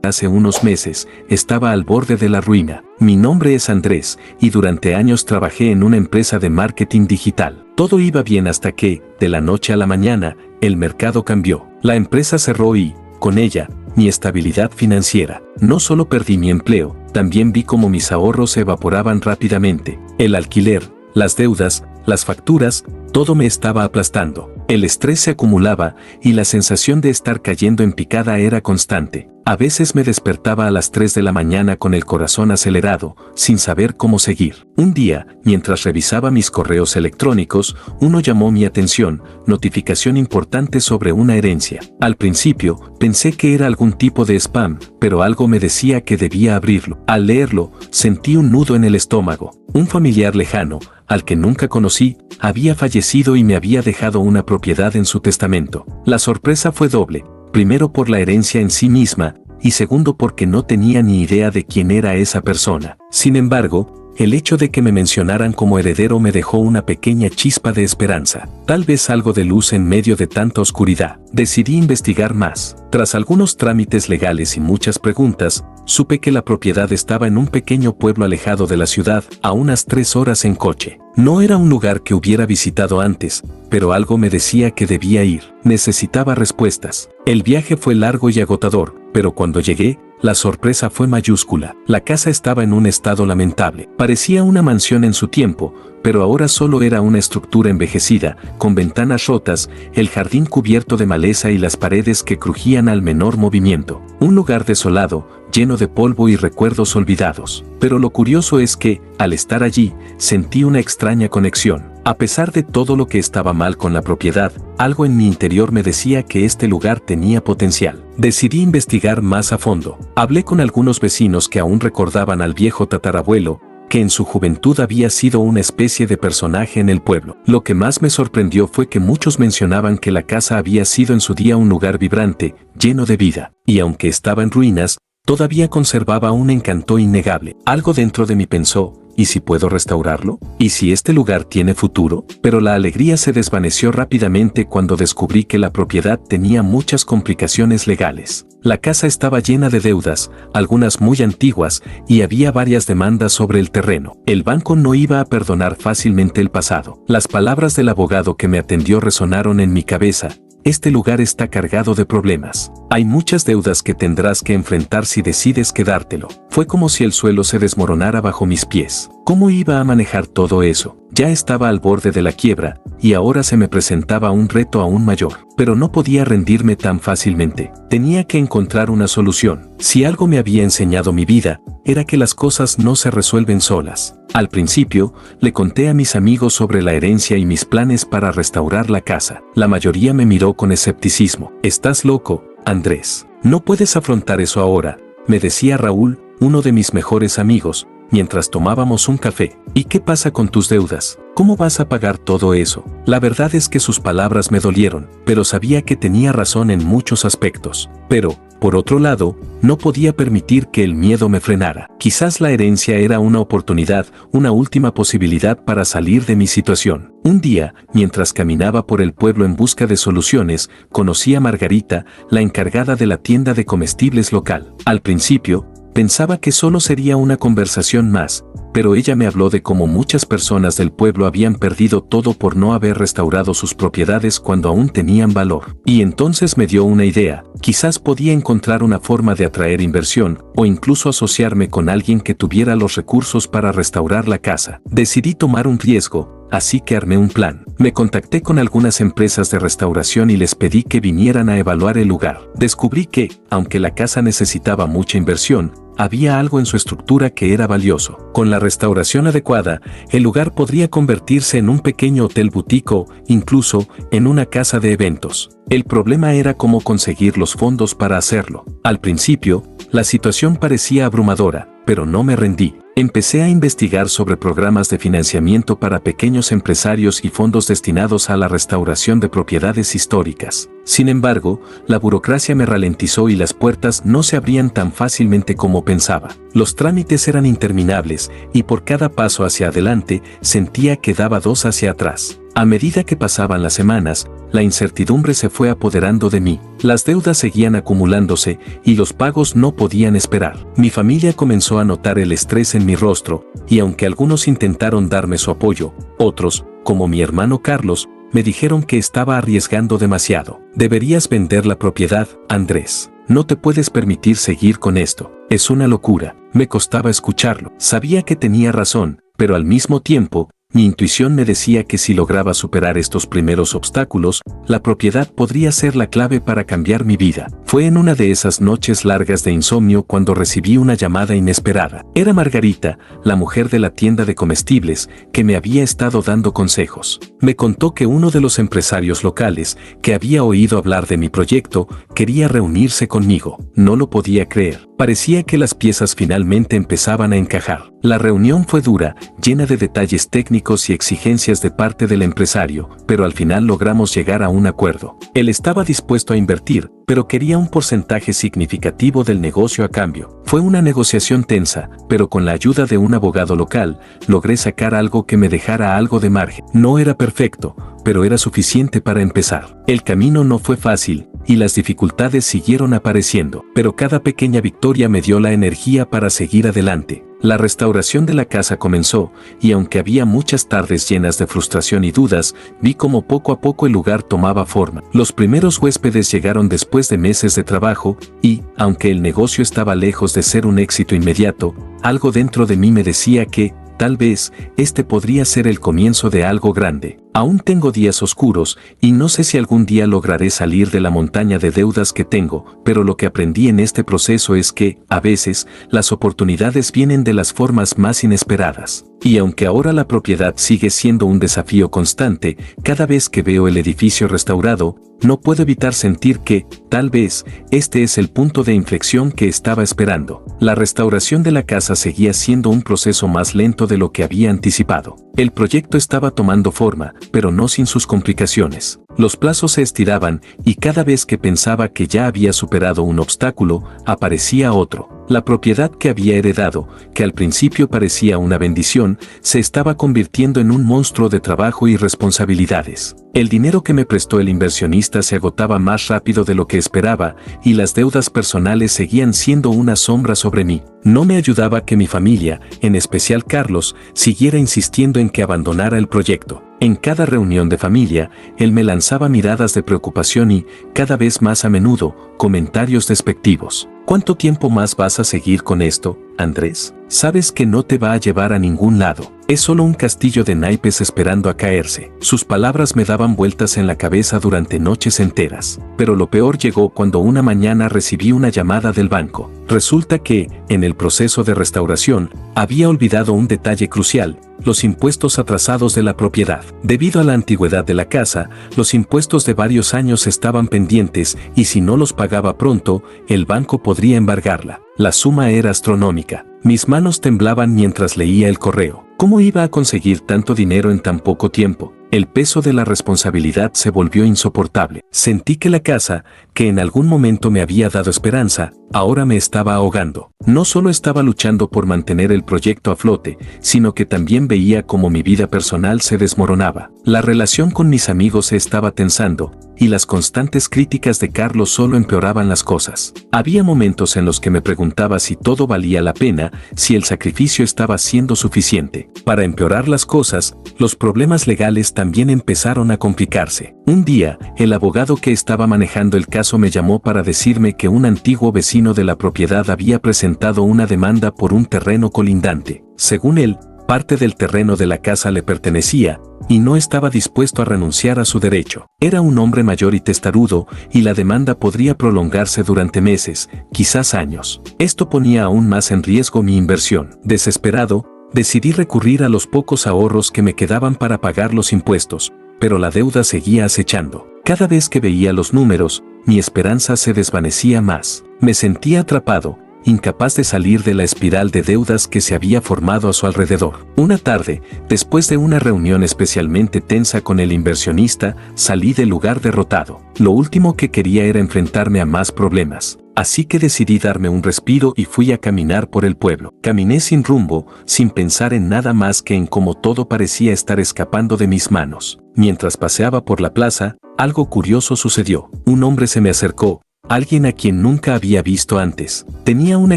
Hace unos meses, estaba al borde de la ruina. Mi nombre es Andrés, y durante años trabajé en una empresa de marketing digital. Todo iba bien hasta que, de la noche a la mañana, el mercado cambió. La empresa cerró y, con ella, mi estabilidad financiera. No solo perdí mi empleo, también vi cómo mis ahorros se evaporaban rápidamente. El alquiler, las deudas, las facturas, todo me estaba aplastando. El estrés se acumulaba y la sensación de estar cayendo en picada era constante. A veces me despertaba a las 3 de la mañana con el corazón acelerado, sin saber cómo seguir. Un día, mientras revisaba mis correos electrónicos, uno llamó mi atención, notificación importante sobre una herencia. Al principio, pensé que era algún tipo de spam, pero algo me decía que debía abrirlo. Al leerlo, sentí un nudo en el estómago. Un familiar lejano, al que nunca conocí, había fallecido y me había dejado una propiedad en su testamento. La sorpresa fue doble. Primero por la herencia en sí misma, y segundo porque no tenía ni idea de quién era esa persona. Sin embargo, el hecho de que me mencionaran como heredero me dejó una pequeña chispa de esperanza, tal vez algo de luz en medio de tanta oscuridad. Decidí investigar más. Tras algunos trámites legales y muchas preguntas, supe que la propiedad estaba en un pequeño pueblo alejado de la ciudad, a unas 3 horas en coche. No era un lugar que hubiera visitado antes, pero algo me decía que debía ir. Necesitaba respuestas. El viaje fue largo y agotador, pero cuando llegué, la sorpresa fue mayúscula. La casa estaba en un estado lamentable. Parecía una mansión en su tiempo, pero ahora solo era una estructura envejecida, con ventanas rotas, el jardín cubierto de maleza y las paredes que crujían al menor movimiento. Un lugar desolado, lleno de polvo y recuerdos olvidados. Pero lo curioso es que, al estar allí, sentí una extraña conexión. A pesar de todo lo que estaba mal con la propiedad, algo en mi interior me decía que este lugar tenía potencial. Decidí investigar más a fondo. Hablé con algunos vecinos que aún recordaban al viejo tatarabuelo, que en su juventud había sido una especie de personaje en el pueblo. Lo que más me sorprendió fue que muchos mencionaban que la casa había sido en su día un lugar vibrante, lleno de vida, y aunque estaba en ruinas, todavía conservaba un encanto innegable. Algo dentro de mí pensó, ¿y si puedo restaurarlo? ¿Y si este lugar tiene futuro? Pero la alegría se desvaneció rápidamente cuando descubrí que la propiedad tenía muchas complicaciones legales. La casa estaba llena de deudas, algunas muy antiguas, y había varias demandas sobre el terreno. El banco no iba a perdonar fácilmente el pasado. Las palabras del abogado que me atendió resonaron en mi cabeza. Este lugar está cargado de problemas. Hay muchas deudas que tendrás que enfrentar si decides quedártelo. Fue como si el suelo se desmoronara bajo mis pies. ¿Cómo iba a manejar todo eso? Ya estaba al borde de la quiebra, y ahora se me presentaba un reto aún mayor. Pero no podía rendirme tan fácilmente. Tenía que encontrar una solución. Si algo me había enseñado mi vida, era que las cosas no se resuelven solas. Al principio, le conté a mis amigos sobre la herencia y mis planes para restaurar la casa. La mayoría me miró con escepticismo. «Estás loco, Andrés. No puedes afrontar eso ahora», me decía Raúl, uno de mis mejores amigos, mientras tomábamos un café. «¿Y qué pasa con tus deudas? ¿Cómo vas a pagar todo eso?». La verdad es que sus palabras me dolieron, pero sabía que tenía razón en muchos aspectos. Pero, por otro lado, no podía permitir que el miedo me frenara. Quizás la herencia era una oportunidad, una última posibilidad para salir de mi situación. Un día, mientras caminaba por el pueblo en busca de soluciones, conocí a Margarita, la encargada de la tienda de comestibles local. Al principio, pensaba que solo sería una conversación más, pero ella me habló de cómo muchas personas del pueblo habían perdido todo por no haber restaurado sus propiedades cuando aún tenían valor. Y entonces me dio una idea. Quizás podía encontrar una forma de atraer inversión, o incluso asociarme con alguien que tuviera los recursos para restaurar la casa. Decidí tomar un riesgo, así que armé un plan. Me contacté con algunas empresas de restauración y les pedí que vinieran a evaluar el lugar. Descubrí que, aunque la casa necesitaba mucha inversión, había algo en su estructura que era valioso. Con la restauración adecuada, el lugar podría convertirse en un pequeño hotel boutique o, incluso, en una casa de eventos. El problema era cómo conseguir los fondos para hacerlo. Al principio, la situación parecía abrumadora, pero no me rendí. Empecé a investigar sobre programas de financiamiento para pequeños empresarios y fondos destinados a la restauración de propiedades históricas. Sin embargo, la burocracia me ralentizó y las puertas no se abrían tan fácilmente como pensaba. Los trámites eran interminables y por cada paso hacia adelante sentía que daba dos hacia atrás. A medida que pasaban las semanas, la incertidumbre se fue apoderando de mí. Las deudas seguían acumulándose y los pagos no podían esperar. Mi familia comenzó a notar el estrés en mi rostro y aunque algunos intentaron darme su apoyo, otros, como mi hermano Carlos, me dijeron que estaba arriesgando demasiado. Deberías vender la propiedad, Andrés. No te puedes permitir seguir con esto. Es una locura. Me costaba escucharlo. Sabía que tenía razón, pero al mismo tiempo, mi intuición me decía que si lograba superar estos primeros obstáculos, la propiedad podría ser la clave para cambiar mi vida. Fue en una de esas noches largas de insomnio cuando recibí una llamada inesperada. Era Margarita, la mujer de la tienda de comestibles, que me había estado dando consejos. Me contó que uno de los empresarios locales, que había oído hablar de mi proyecto, quería reunirse conmigo. No lo podía creer. Parecía que las piezas finalmente empezaban a encajar. La reunión fue dura, llena de detalles técnicos y exigencias de parte del empresario, pero al final logramos llegar a un acuerdo. Él estaba dispuesto a invertir, pero quería un porcentaje significativo del negocio a cambio. Fue una negociación tensa, pero con la ayuda de un abogado local, logré sacar algo que me dejara algo de margen. No era perfecto, pero era suficiente para empezar. El camino no fue fácil, y las dificultades siguieron apareciendo, pero cada pequeña victoria me dio la energía para seguir adelante. La restauración de la casa comenzó, y aunque había muchas tardes llenas de frustración y dudas, vi cómo poco a poco el lugar tomaba forma. Los primeros huéspedes llegaron después de meses de trabajo, y, aunque el negocio estaba lejos de ser un éxito inmediato, algo dentro de mí me decía que, tal vez, este podría ser el comienzo de algo grande. Aún tengo días oscuros y no sé si algún día lograré salir de la montaña de deudas que tengo, pero lo que aprendí en este proceso es que, a veces, las oportunidades vienen de las formas más inesperadas. Y aunque ahora la propiedad sigue siendo un desafío constante, cada vez que veo el edificio restaurado, no puedo evitar sentir que, tal vez, este es el punto de inflexión que estaba esperando. La restauración de la casa seguía siendo un proceso más lento de lo que había anticipado. El proyecto estaba tomando forma, pero no sin sus complicaciones. Los plazos se estiraban y cada vez que pensaba que ya había superado un obstáculo, aparecía otro. La propiedad que había heredado, que al principio parecía una bendición, se estaba convirtiendo en un monstruo de trabajo y responsabilidades. El dinero que me prestó el inversionista se agotaba más rápido de lo que esperaba y las deudas personales seguían siendo una sombra sobre mí. No me ayudaba que mi familia, en especial Carlos, siguiera insistiendo en que abandonara el proyecto. En cada reunión de familia, él me lanzaba miradas de preocupación y, cada vez más a menudo, comentarios despectivos. ¿Cuánto tiempo más vas a seguir con esto, Andrés? Sabes que no te va a llevar a ningún lado. Es solo un castillo de naipes esperando a caerse. Sus palabras me daban vueltas en la cabeza durante noches enteras. Pero lo peor llegó cuando una mañana recibí una llamada del banco. Resulta que, en el proceso de restauración, había olvidado un detalle crucial: los impuestos atrasados de la propiedad. Debido a la antigüedad de la casa, los impuestos de varios años estaban pendientes y si no los pagaba pronto, el banco podría embargarla. La suma era astronómica. Mis manos temblaban mientras leía el correo. ¿Cómo iba a conseguir tanto dinero en tan poco tiempo? El peso de la responsabilidad se volvió insoportable. Sentí que la casa, que en algún momento me había dado esperanza, ahora me estaba ahogando. No solo estaba luchando por mantener el proyecto a flote, sino que también veía cómo mi vida personal se desmoronaba. La relación con mis amigos se estaba tensando, y las constantes críticas de Carlos solo empeoraban las cosas. Había momentos en los que me preguntaba si todo valía la pena, si el sacrificio estaba siendo suficiente. Para empeorar las cosas, los problemas legales también empezaron a complicarse. Un día, el abogado que estaba manejando el caso me llamó para decirme que un antiguo vecino de la propiedad había presentado una demanda por un terreno colindante. Según él, parte del terreno de la casa le pertenecía, y no estaba dispuesto a renunciar a su derecho. Era un hombre mayor y testarudo, y la demanda podría prolongarse durante meses, quizás años. Esto ponía aún más en riesgo mi inversión. Desesperado, decidí recurrir a los pocos ahorros que me quedaban para pagar los impuestos, pero la deuda seguía acechando. Cada vez que veía los números, mi esperanza se desvanecía más. Me sentía atrapado, incapaz de salir de la espiral de deudas que se había formado a su alrededor. Una tarde, después de una reunión especialmente tensa con el inversionista, salí del lugar derrotado. Lo último que quería era enfrentarme a más problemas. Así que decidí darme un respiro y fui a caminar por el pueblo. Caminé sin rumbo, sin pensar en nada más que en cómo todo parecía estar escapando de mis manos. Mientras paseaba por la plaza, algo curioso sucedió. Un hombre se me acercó, alguien a quien nunca había visto antes. Tenía una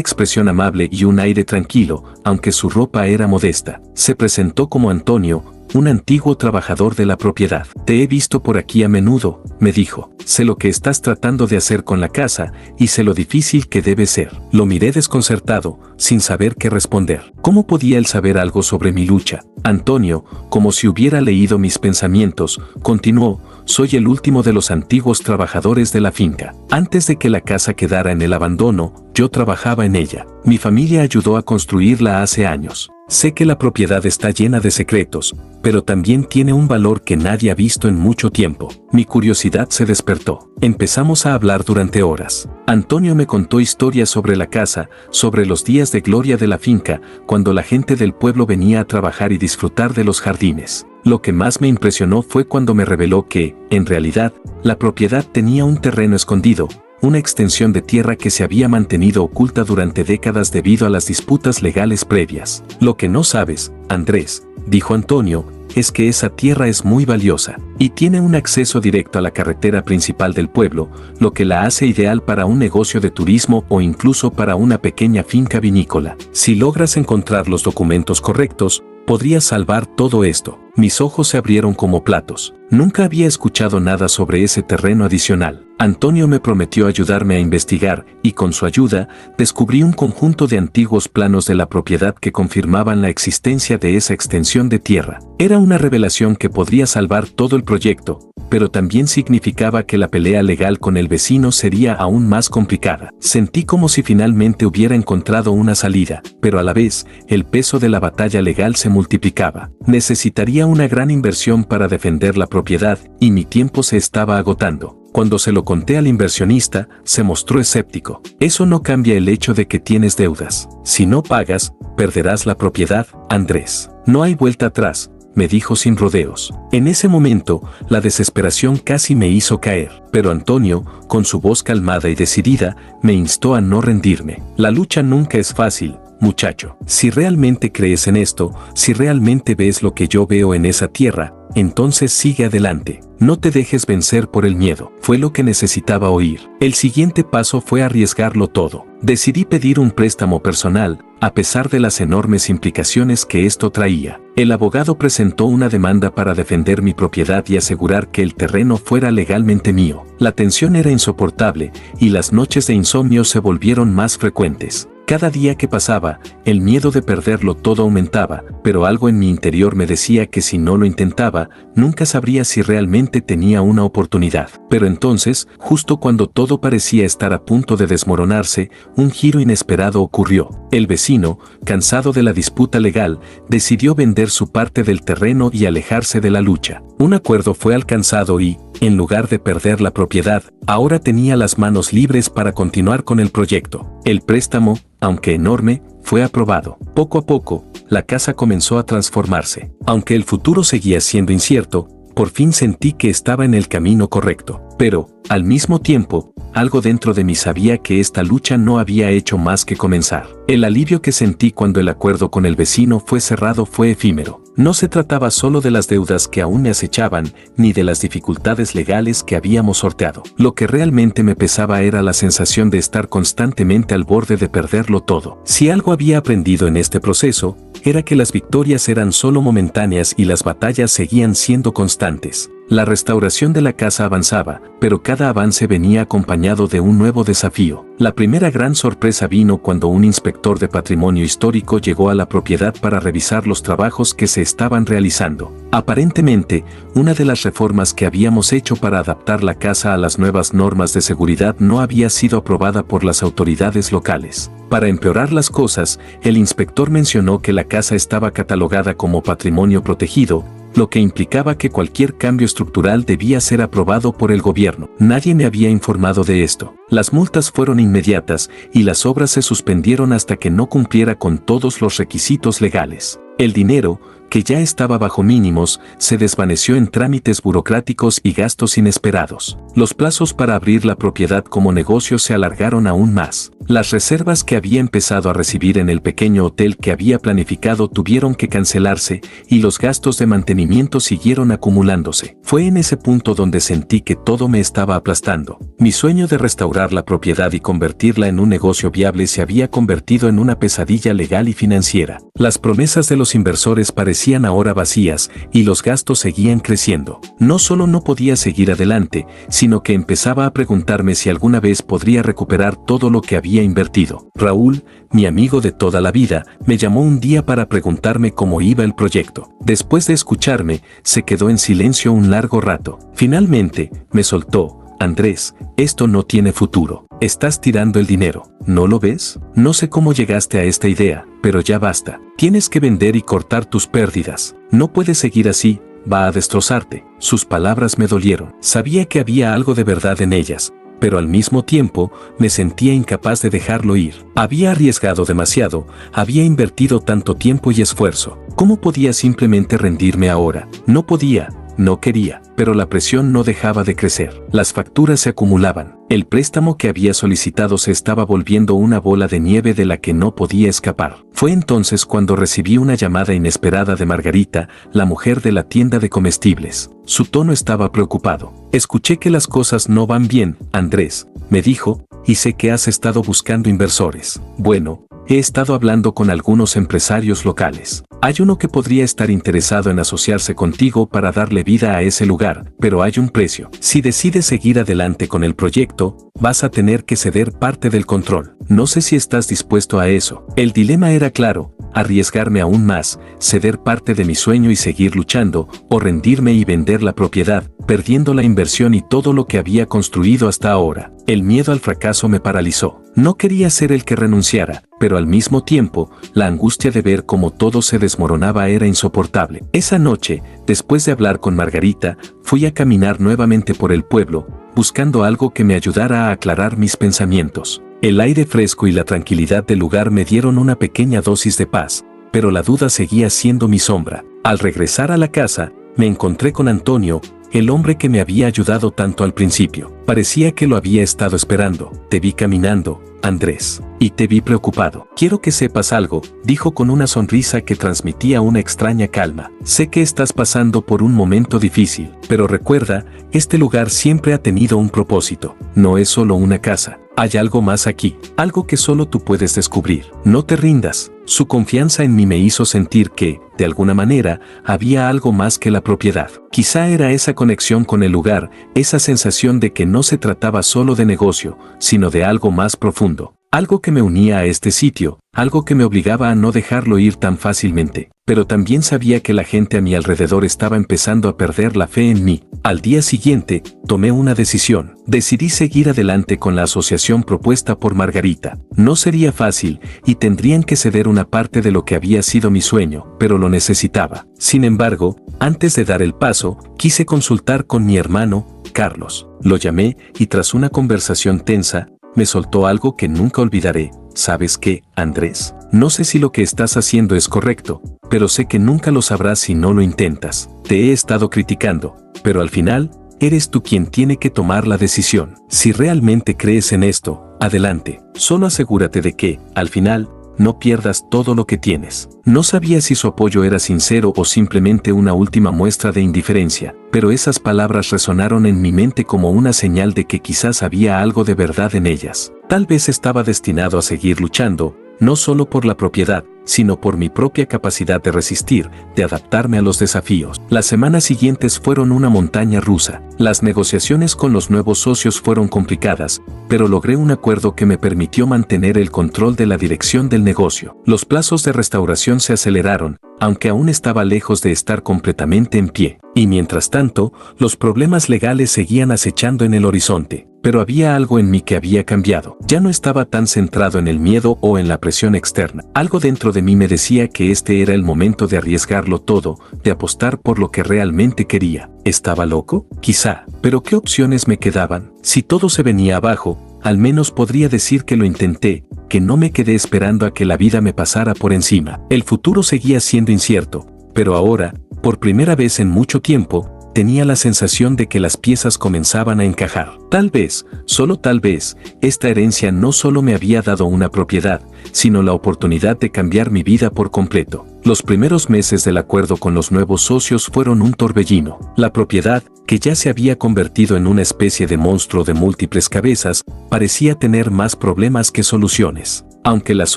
expresión amable y un aire tranquilo, aunque su ropa era modesta. Se presentó como Antonio, un antiguo trabajador de la propiedad. Te he visto por aquí a menudo, me dijo. Sé lo que estás tratando de hacer con la casa y sé lo difícil que debe ser. Lo miré desconcertado, sin saber qué responder. ¿Cómo podía él saber algo sobre mi lucha? Antonio, como si hubiera leído mis pensamientos, continuó: soy el último de los antiguos trabajadores de la finca. Antes de que la casa quedara en el abandono, yo trabajaba en ella. Mi familia ayudó a construirla hace años. Sé que la propiedad está llena de secretos, pero también tiene un valor que nadie ha visto en mucho tiempo. Mi curiosidad se despertó. Empezamos a hablar durante horas. Antonio me contó historias sobre la casa, sobre los días de gloria de la finca, cuando la gente del pueblo venía a trabajar y disfrutar de los jardines. Lo que más me impresionó fue cuando me reveló que, en realidad, la propiedad tenía un terreno escondido, una extensión de tierra que se había mantenido oculta durante décadas debido a las disputas legales previas. Lo que no sabes, Andrés, dijo Antonio, es que esa tierra es muy valiosa y tiene un acceso directo a la carretera principal del pueblo, lo que la hace ideal para un negocio de turismo o incluso para una pequeña finca vinícola. Si logras encontrar los documentos correctos, podrías salvar todo esto. Mis ojos se abrieron como platos. Nunca había escuchado nada sobre ese terreno adicional. Antonio me prometió ayudarme a investigar y con su ayuda descubrí un conjunto de antiguos planos de la propiedad que confirmaban la existencia de esa extensión de tierra. Era una revelación que podría salvar todo el proyecto, pero también significaba que la pelea legal con el vecino sería aún más complicada. Sentí como si finalmente hubiera encontrado una salida, pero a la vez, el peso de la batalla legal se multiplicaba. Necesitaría una gran inversión para defender la propiedad y mi tiempo se estaba agotando. Cuando se lo conté al inversionista, se mostró escéptico. Eso no cambia el hecho de que tienes deudas. Si no pagas, perderás la propiedad, Andrés. No hay vuelta atrás, me dijo sin rodeos. En ese momento, la desesperación casi me hizo caer. Pero Antonio, con su voz calmada y decidida, me instó a no rendirme. La lucha nunca es fácil, muchacho. Si realmente crees en esto, si realmente ves lo que yo veo en esa tierra, entonces sigue adelante. No te dejes vencer por el miedo. Fue lo que necesitaba oír. El siguiente paso fue arriesgarlo todo. Decidí pedir un préstamo personal, a pesar de las enormes implicaciones que esto traía. El abogado presentó una demanda para defender mi propiedad y asegurar que el terreno fuera legalmente mío. La tensión era insoportable y las noches de insomnio se volvieron más frecuentes. Cada día que pasaba, el miedo de perderlo todo aumentaba, pero algo en mi interior me decía que si no lo intentaba, nunca sabría si realmente tenía una oportunidad. Pero entonces, justo cuando todo parecía estar a punto de desmoronarse, un giro inesperado ocurrió. El vecino, cansado de la disputa legal, decidió vender su parte del terreno y alejarse de la lucha. Un acuerdo fue alcanzado y, en lugar de perder la propiedad, ahora tenía las manos libres para continuar con el proyecto. El préstamo, aunque enorme, fue aprobado. Poco a poco, la casa comenzó a transformarse. Aunque el futuro seguía siendo incierto, por fin sentí que estaba en el camino correcto. Pero, al mismo tiempo, algo dentro de mí sabía que esta lucha no había hecho más que comenzar. El alivio que sentí cuando el acuerdo con el vecino fue cerrado fue efímero. No se trataba solo de las deudas que aún me acechaban, ni de las dificultades legales que habíamos sorteado. Lo que realmente me pesaba era la sensación de estar constantemente al borde de perderlo todo. Si algo había aprendido en este proceso, era que las victorias eran solo momentáneas y las batallas seguían siendo constantes. La restauración de la casa avanzaba, pero cada avance venía acompañado de un nuevo desafío. La primera gran sorpresa vino cuando un inspector de patrimonio histórico llegó a la propiedad para revisar los trabajos que se estaban realizando. Aparentemente, una de las reformas que habíamos hecho para adaptar la casa a las nuevas normas de seguridad no había sido aprobada por las autoridades locales. Para empeorar las cosas, el inspector mencionó que la casa estaba catalogada como patrimonio protegido, lo que implicaba que cualquier cambio estructural debía ser aprobado por el gobierno. Nadie me había informado de esto. Las multas fueron inmediatas y las obras se suspendieron hasta que no cumpliera con todos los requisitos legales. El dinero, que ya estaba bajo mínimos, se desvaneció en trámites burocráticos y gastos inesperados. Los plazos para abrir la propiedad como negocio se alargaron aún más. Las reservas que había empezado a recibir en el pequeño hotel que había planificado tuvieron que cancelarse y los gastos de mantenimiento siguieron acumulándose. Fue en ese punto donde sentí que todo me estaba aplastando. Mi sueño de restaurar la propiedad y convertirla en un negocio viable se había convertido en una pesadilla legal y financiera. Las promesas de los inversores parecían ahora vacías y los gastos seguían creciendo. No solo no podía seguir adelante, sino que empezaba a preguntarme si alguna vez podría recuperar todo lo que había invertido. Raúl, mi amigo de toda la vida, me llamó un día para preguntarme cómo iba el proyecto. Después de escucharme, se quedó en silencio un largo rato. Finalmente, me soltó: Andrés, esto no tiene futuro. Estás tirando el dinero, ¿no lo ves? No sé cómo llegaste a esta idea, pero ya basta. Tienes que vender y cortar tus pérdidas. No puedes seguir así, va a destrozarte. Sus palabras me dolieron. Sabía que había algo de verdad en ellas, pero al mismo tiempo me sentía incapaz de dejarlo ir. Había arriesgado demasiado, había invertido tanto tiempo y esfuerzo. ¿Cómo podía simplemente rendirme ahora? No podía. No quería, pero la presión no dejaba de crecer. Las facturas se acumulaban. El préstamo que había solicitado se estaba volviendo una bola de nieve de la que no podía escapar. Fue entonces cuando recibí una llamada inesperada de Margarita, la mujer de la tienda de comestibles. Su tono estaba preocupado. Escuché que las cosas no van bien, Andrés, me dijo, y sé que has estado buscando inversores. Bueno, he estado hablando con algunos empresarios locales. Hay uno que podría estar interesado en asociarse contigo para darle vida a ese lugar, pero hay un precio. Si decides seguir adelante con el proyecto, vas a tener que ceder parte del control. No sé si estás dispuesto a eso. El dilema era claro: arriesgarme aún más, ceder parte de mi sueño y seguir luchando, o rendirme y vender la propiedad, perdiendo la inversión y todo lo que había construido hasta ahora. El miedo al fracaso me paralizó. No quería ser el que renunciara, pero al mismo tiempo, la angustia de ver cómo todo se desmoronaba era insoportable. Esa noche, después de hablar con Margarita, fui a caminar nuevamente por el pueblo, buscando algo que me ayudara a aclarar mis pensamientos. El aire fresco y la tranquilidad del lugar me dieron una pequeña dosis de paz, pero la duda seguía siendo mi sombra. Al regresar a la casa, me encontré con Antonio, el hombre que me había ayudado tanto al principio. Parecía que lo había estado esperando. Te vi caminando, Andrés, y te vi preocupado. Quiero que sepas algo, dijo con una sonrisa que transmitía una extraña calma. Sé que estás pasando por un momento difícil, pero recuerda, este lugar siempre ha tenido un propósito. No es solo una casa. Hay algo más aquí, algo que solo tú puedes descubrir. No te rindas. Su confianza en mí me hizo sentir que, de alguna manera, había algo más que la propiedad. Quizá era esa conexión con el lugar, esa sensación de que no se trataba solo de negocio, sino de algo más profundo. Algo que me unía a este sitio, algo que me obligaba a no dejarlo ir tan fácilmente. Pero también sabía que la gente a mi alrededor estaba empezando a perder la fe en mí. Al día siguiente, tomé una decisión. Decidí seguir adelante con la asociación propuesta por Margarita. No sería fácil, y tendrían que ceder una parte de lo que había sido mi sueño, pero lo necesitaba. Sin embargo, antes de dar el paso, quise consultar con mi hermano, Carlos. Lo llamé, y tras una conversación tensa, me soltó algo que nunca olvidaré. ¿Sabes qué, Andrés? No sé si lo que estás haciendo es correcto, pero sé que nunca lo sabrás si no lo intentas. Te he estado criticando, pero al final, eres tú quien tiene que tomar la decisión. Si realmente crees en esto, adelante. Solo asegúrate de que, al final, no pierdas todo lo que tienes. No sabía si su apoyo era sincero o simplemente una última muestra de indiferencia, pero esas palabras resonaron en mi mente como una señal de que quizás había algo de verdad en ellas. Tal vez estaba destinado a seguir luchando, no solo por la propiedad, sino por mi propia capacidad de resistir, de adaptarme a los desafíos. Las semanas siguientes fueron una montaña rusa. Las negociaciones con los nuevos socios fueron complicadas, pero logré un acuerdo que me permitió mantener el control de la dirección del negocio. Los plazos de restauración se aceleraron, aunque aún estaba lejos de estar completamente en pie. Y mientras tanto, los problemas legales seguían acechando en el horizonte. pero había algo en mí que había cambiado. Ya no estaba tan centrado en el miedo o en la presión externa. Algo dentro de mí me decía que este era el momento de arriesgarlo todo, de apostar por lo que realmente quería. ¿Estaba loco? Quizá, pero ¿qué opciones me quedaban? Si todo se venía abajo, al menos podría decir que lo intenté, que no me quedé esperando a que la vida me pasara por encima. El futuro seguía siendo incierto, pero ahora, por primera vez en mucho tiempo, tenía la sensación de que las piezas comenzaban a encajar. Tal vez, solo tal vez, esta herencia no solo me había dado una propiedad, sino la oportunidad de cambiar mi vida por completo. Los primeros meses del acuerdo con los nuevos socios fueron un torbellino. La propiedad, que ya se había convertido en una especie de monstruo de múltiples cabezas, parecía tener más problemas que soluciones. Aunque las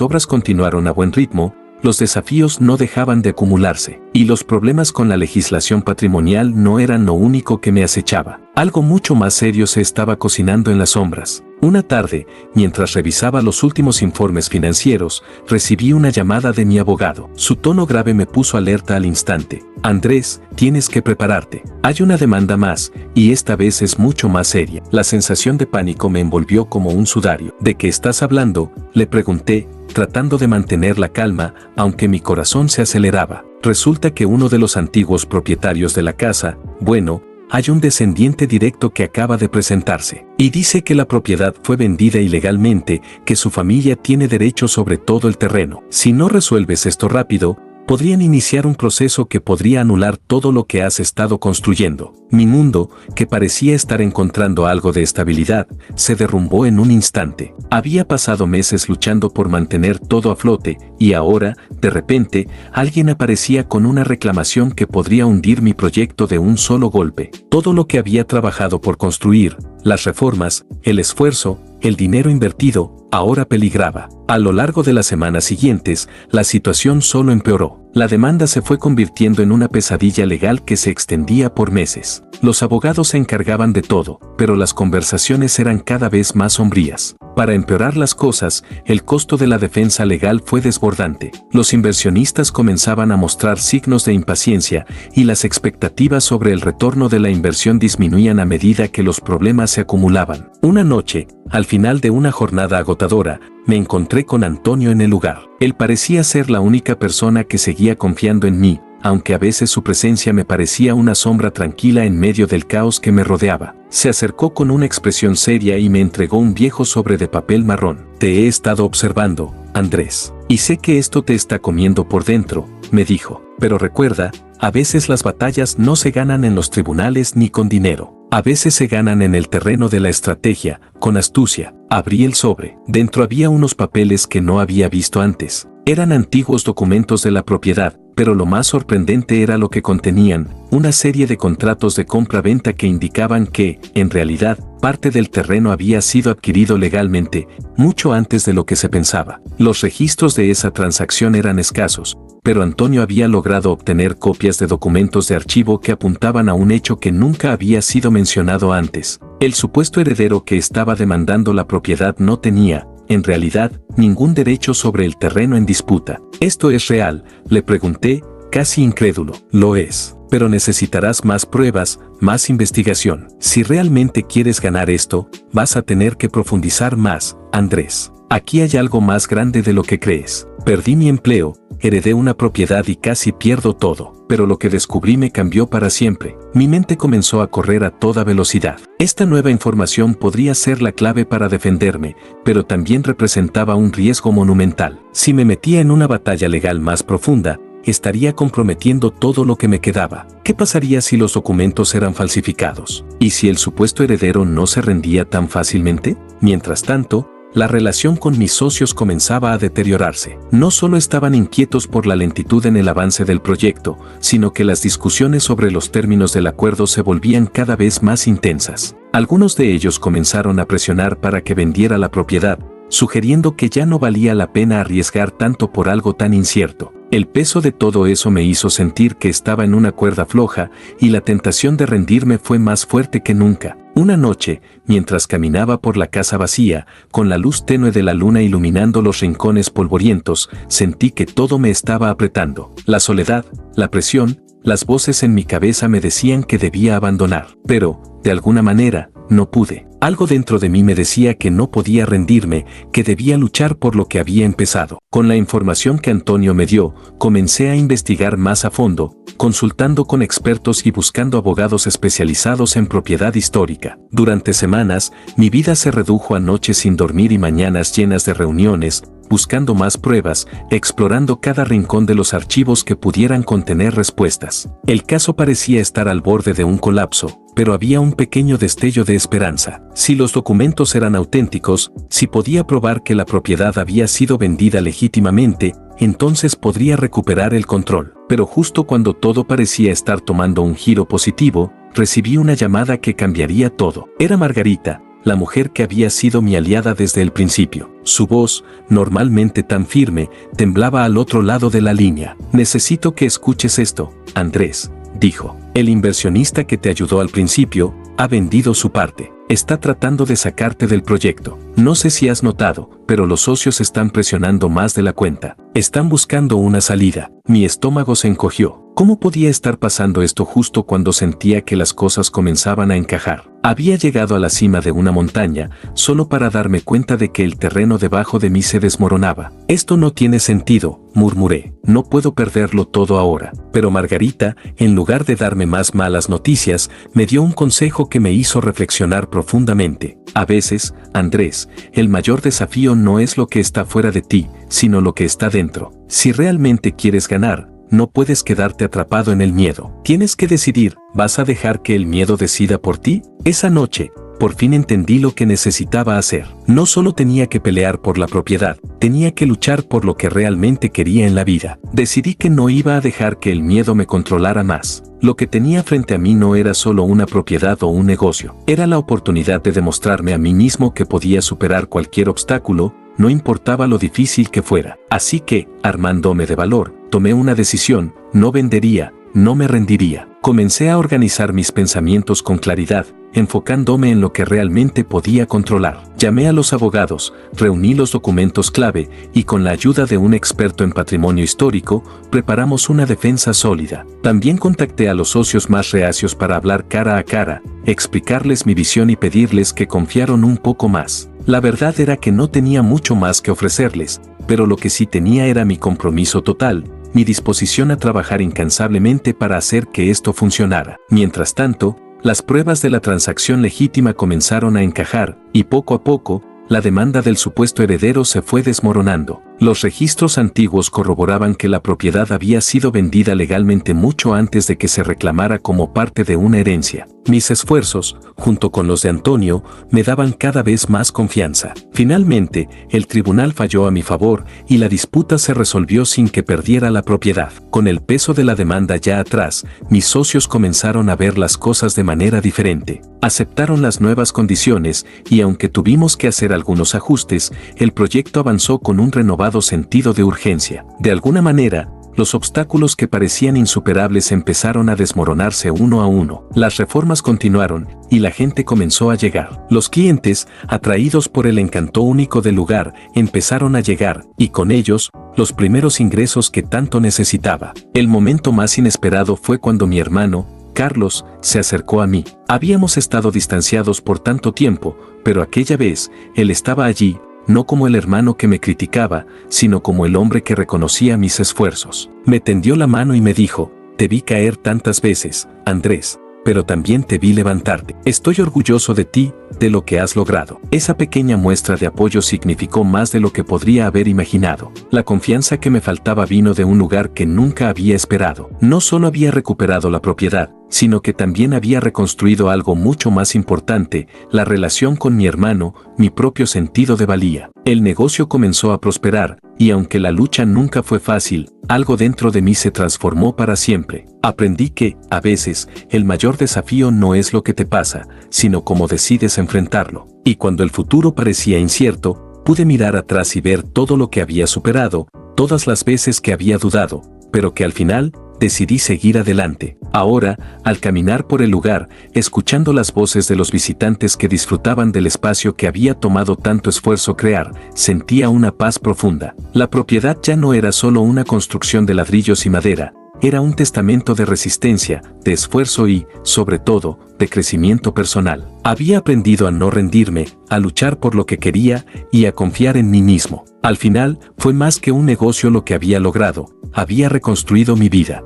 obras continuaron a buen ritmo, los desafíos no dejaban de acumularse, y los problemas con la legislación patrimonial no eran lo único que me acechaba. Algo mucho más serio se estaba cocinando en las sombras. Una tarde, mientras revisaba los últimos informes financieros, recibí una llamada de mi abogado. Su tono grave me puso alerta al instante. Andrés, tienes que prepararte. Hay una demanda más, y esta vez es mucho más seria. La sensación de pánico me envolvió como un sudario. ¿De qué estás hablando?, le pregunté, tratando de mantener la calma, aunque mi corazón se aceleraba. Resulta que uno de los antiguos propietarios de la casa, bueno, hay un descendiente directo que acaba de presentarse, y dice que la propiedad fue vendida ilegalmente, que su familia tiene derecho sobre todo el terreno. Si no resuelves esto rápido, podrían iniciar un proceso que podría anular todo lo que has estado construyendo. Mi mundo, que parecía estar encontrando algo de estabilidad, se derrumbó en un instante. Había pasado meses luchando por mantener todo a flote, y ahora, de repente, alguien aparecía con una reclamación que podría hundir mi proyecto de un solo golpe. Todo lo que había trabajado por construir, las reformas, el esfuerzo, el dinero invertido, ahora peligraba. A lo largo de las semanas siguientes, la situación solo empeoró. La demanda se fue convirtiendo en una pesadilla legal que se extendía por meses. Los abogados se encargaban de todo, pero las conversaciones eran cada vez más sombrías. Para empeorar las cosas, el costo de la defensa legal fue desbordante. Los inversionistas comenzaban a mostrar signos de impaciencia y las expectativas sobre el retorno de la inversión disminuían a medida que los problemas se acumulaban. Una noche, al final de una jornada agotadora, me encontré con Antonio en el lugar. Él parecía ser la única persona que seguía confiando en mí, aunque a veces su presencia me parecía una sombra tranquila en medio del caos que me rodeaba. Se acercó con una expresión seria y me entregó un viejo sobre de papel marrón. Te he estado observando, Andrés, y sé que esto te está comiendo por dentro, me dijo. Pero recuerda, a veces las batallas no se ganan en los tribunales ni con dinero. A veces se ganan en el terreno de la estrategia, con astucia. Abrí el sobre. Dentro había unos papeles que no había visto antes. Eran antiguos documentos de la propiedad, pero lo más sorprendente era lo que contenían, una serie de contratos de compra-venta que indicaban que, en realidad, parte del terreno había sido adquirido legalmente, mucho antes de lo que se pensaba. Los registros de esa transacción eran escasos, pero Antonio había logrado obtener copias de documentos de archivo que apuntaban a un hecho que nunca había sido mencionado antes. El supuesto heredero que estaba demandando la propiedad no tenía, en realidad, ningún derecho sobre el terreno en disputa. ¿Esto es real?, le pregunté, casi incrédulo. Lo es, pero necesitarás más pruebas, más investigación. Si realmente quieres ganar esto, vas a tener que profundizar más, Andrés. Aquí hay algo más grande de lo que crees. Perdí mi empleo, heredé una propiedad y casi pierdo todo. Pero lo que descubrí me cambió para siempre. Mi mente comenzó a correr a toda velocidad. Esta nueva información podría ser la clave para defenderme, pero también representaba un riesgo monumental. Si me metía en una batalla legal más profunda, estaría comprometiendo todo lo que me quedaba. ¿Qué pasaría si los documentos eran falsificados? ¿Y si el supuesto heredero no se rendía tan fácilmente? Mientras tanto, la relación con mis socios comenzaba a deteriorarse. No solo estaban inquietos por la lentitud en el avance del proyecto, sino que las discusiones sobre los términos del acuerdo se volvían cada vez más intensas. Algunos de ellos comenzaron a presionar para que vendiera la propiedad, sugiriendo que ya no valía la pena arriesgar tanto por algo tan incierto. El peso de todo eso me hizo sentir que estaba en una cuerda floja y la tentación de rendirme fue más fuerte que nunca. Una noche, mientras caminaba por la casa vacía, con la luz tenue de la luna iluminando los rincones polvorientos, sentí que todo me estaba apretando. La soledad, la presión, las voces en mi cabeza me decían que debía abandonar. Pero, de alguna manera, no pude. Algo dentro de mí me decía que no podía rendirme, que debía luchar por lo que había empezado. Con la información que Antonio me dio, comencé a investigar más a fondo, consultando con expertos y buscando abogados especializados en propiedad histórica. Durante semanas, mi vida se redujo a noches sin dormir y mañanas llenas de reuniones, buscando más pruebas, explorando cada rincón de los archivos que pudieran contener respuestas. El caso parecía estar al borde de un colapso, pero había un pequeño destello de esperanza. Si los documentos eran auténticos, si podía probar que la propiedad había sido vendida legítimamente, entonces podría recuperar el control. Pero justo cuando todo parecía estar tomando un giro positivo, recibí una llamada que cambiaría todo. Era Margarita, la mujer que había sido mi aliada desde el principio. Su voz, normalmente tan firme, temblaba al otro lado de la línea. «Necesito que escuches esto, Andrés», dijo. «El inversionista que te ayudó al principio, ha vendido su parte. Está tratando de sacarte del proyecto. No sé si has notado, pero los socios están presionando más de la cuenta. Están buscando una salida». Mi estómago se encogió. ¿Cómo podía estar pasando esto justo cuando sentía que las cosas comenzaban a encajar? Había llegado a la cima de una montaña, solo para darme cuenta de que el terreno debajo de mí se desmoronaba. «Esto no tiene sentido», murmuré. «No puedo perderlo todo ahora». Pero Margarita, en lugar de darme más malas noticias, me dio un consejo que me hizo reflexionar profundamente. «A veces, Andrés, el mayor desafío no es lo que está fuera de ti, sino lo que está dentro. Si realmente quieres ganar, no puedes quedarte atrapado en el miedo. Tienes que decidir, ¿vas a dejar que el miedo decida por ti?». Esa noche, por fin entendí lo que necesitaba hacer. No solo tenía que pelear por la propiedad, tenía que luchar por lo que realmente quería en la vida. Decidí que no iba a dejar que el miedo me controlara más. Lo que tenía frente a mí no era solo una propiedad o un negocio. Era la oportunidad de demostrarme a mí mismo que podía superar cualquier obstáculo, no importaba lo difícil que fuera. Así que, armándome de valor, tomé una decisión: no vendería, no me rendiría. Comencé a organizar mis pensamientos con claridad, enfocándome en lo que realmente podía controlar. Llamé a los abogados, reuní los documentos clave y con la ayuda de un experto en patrimonio histórico, preparamos una defensa sólida. También contacté a los socios más reacios para hablar cara a cara, explicarles mi visión y pedirles que confiaran un poco más. La verdad era que no tenía mucho más que ofrecerles, pero lo que sí tenía era mi compromiso total, mi disposición a trabajar incansablemente para hacer que esto funcionara. Mientras tanto, las pruebas de la transacción legítima comenzaron a encajar, y poco a poco, la demanda del supuesto heredero se fue desmoronando. Los registros antiguos corroboraban que la propiedad había sido vendida legalmente mucho antes de que se reclamara como parte de una herencia. Mis esfuerzos, junto con los de Antonio, me daban cada vez más confianza. Finalmente, el tribunal falló a mi favor y la disputa se resolvió sin que perdiera la propiedad. Con el peso de la demanda ya atrás, mis socios comenzaron a ver las cosas de manera diferente. Aceptaron las nuevas condiciones y aunque tuvimos que hacer algunos ajustes, el proyecto avanzó con un renovado sentido de urgencia. De alguna manera, los obstáculos que parecían insuperables empezaron a desmoronarse uno a uno. Las reformas continuaron y la gente comenzó a llegar. Los clientes, atraídos por el encanto único del lugar, empezaron a llegar y con ellos, los primeros ingresos que tanto necesitaba. El momento más inesperado fue cuando mi hermano, Carlos, se acercó a mí. Habíamos estado distanciados por tanto tiempo, pero aquella vez, él estaba allí, no como el hermano que me criticaba, sino como el hombre que reconocía mis esfuerzos. Me tendió la mano y me dijo: «Te vi caer tantas veces, Andrés, pero también te vi levantarte. Estoy orgulloso de ti, de lo que has logrado». Esa pequeña muestra de apoyo significó más de lo que podría haber imaginado. La confianza que me faltaba vino de un lugar que nunca había esperado. No solo había recuperado la propiedad, sino que también había reconstruido algo mucho más importante: la relación con mi hermano, mi propio sentido de valía. El negocio comenzó a prosperar, y aunque la lucha nunca fue fácil, algo dentro de mí se transformó para siempre. Aprendí que, a veces, el mayor desafío no es lo que te pasa, sino cómo decides enfrentarlo. Y cuando el futuro parecía incierto, pude mirar atrás y ver todo lo que había superado, todas las veces que había dudado, pero que al final, decidí seguir adelante. Ahora, al caminar por el lugar, escuchando las voces de los visitantes que disfrutaban del espacio que había tomado tanto esfuerzo crear, sentía una paz profunda. La propiedad ya no era solo una construcción de ladrillos y madera, era un testamento de resistencia, de esfuerzo y, sobre todo, de crecimiento personal. Había aprendido a no rendirme, a luchar por lo que quería y a confiar en mí mismo. Al final, fue más que un negocio lo que había logrado, había reconstruido mi vida.